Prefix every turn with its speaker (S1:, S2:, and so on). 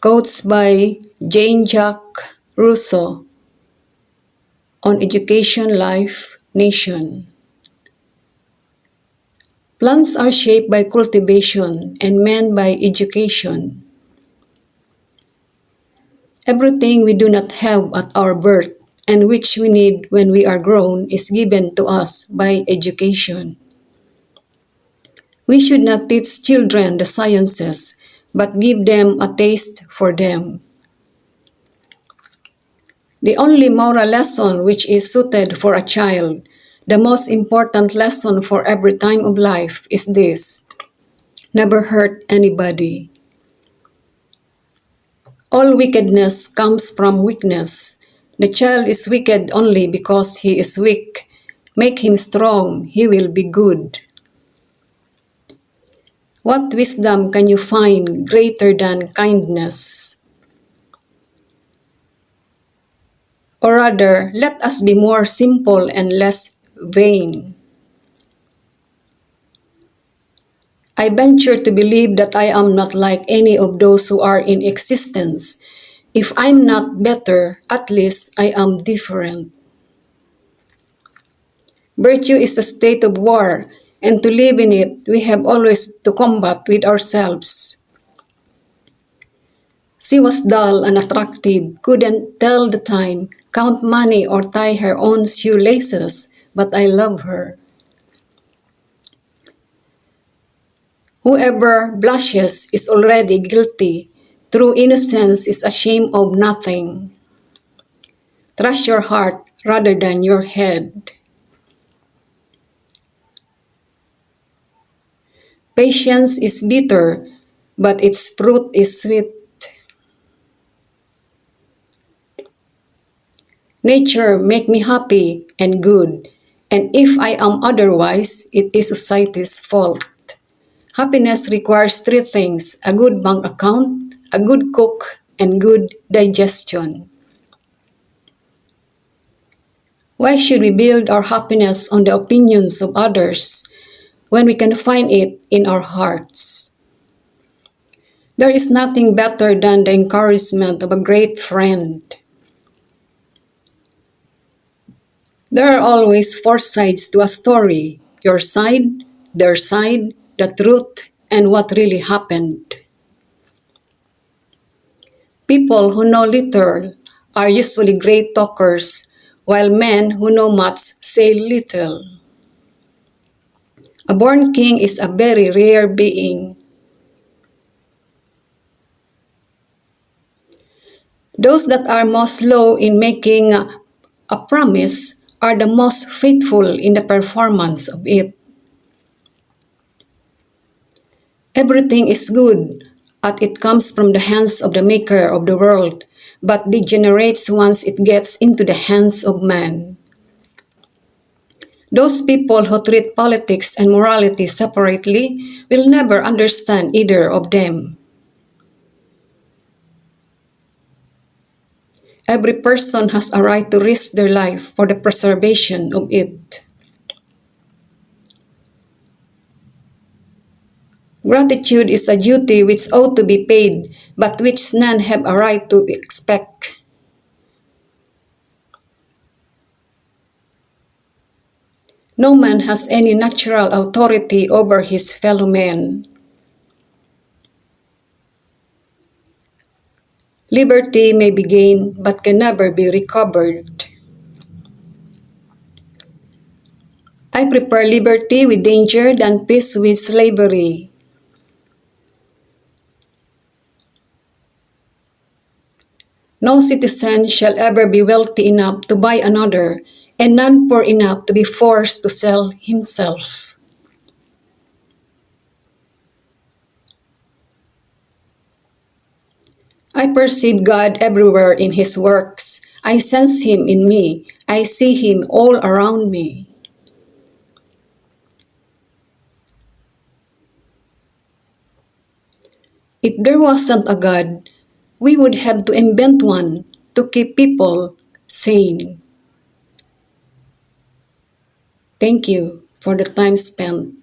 S1: Quotes by Jean-Jacques Rousseau on Education, Life, Nation. Plants are shaped by cultivation and men by education. Everything we do not have at our birth and which we need when we are grown is given to us by education. We should not teach children the sciences, but give them a taste for them. The only moral lesson which is suited for a child, the most important lesson for every time of life is this: never hurt anybody. All wickedness comes from weakness. The child is wicked only because he is weak. Make him strong, he will be good. What wisdom can you find greater than kindness? Or rather, let us be more simple and less vain. I venture to believe that I am not like any of those who are in existence. If I'm not better, at least I am different. Virtue is a state of war, and to live in it, we have always to combat with ourselves. She was dull and unattractive, couldn't tell the time, count money or tie her own shoelaces, but I love her. Whoever blushes is already guilty. True innocence is ashamed of nothing. Trust your heart rather than your head. Patience is bitter, but its fruit is sweet. Nature make me happy and good, and if I am otherwise, it is society's fault. Happiness requires three things: a good bank account, a good cook, and good digestion. Why should we build our happiness on the opinions of others when we can find it in our hearts? There is nothing better than the encouragement of a great friend. There are always four sides to a story: your side, their side, the truth, and what really happened. People who know little are usually great talkers, while men who know much say little. A born king is a very rare being. Those that are most slow in making a promise are the most faithful in the performance of it. Everything is good, as it comes from the hands of the maker of the world, but degenerates once it gets into the hands of man. Those people who treat politics and morality separately will never understand either of them. Every person has a right to risk their life for the preservation of it. Gratitude is a duty which ought to be paid, but which none have a right to expect. No man has any natural authority over his fellow men. Liberty may be gained, but can never be recovered. I prefer liberty with danger than peace with slavery. No citizen shall ever be wealthy enough to buy another, and none poor enough to be forced to sell himself. I perceive God everywhere in His works. I sense Him in me. I see Him all around me. If there wasn't a God, we would have to invent one to keep people sane. Thank you for the time spent.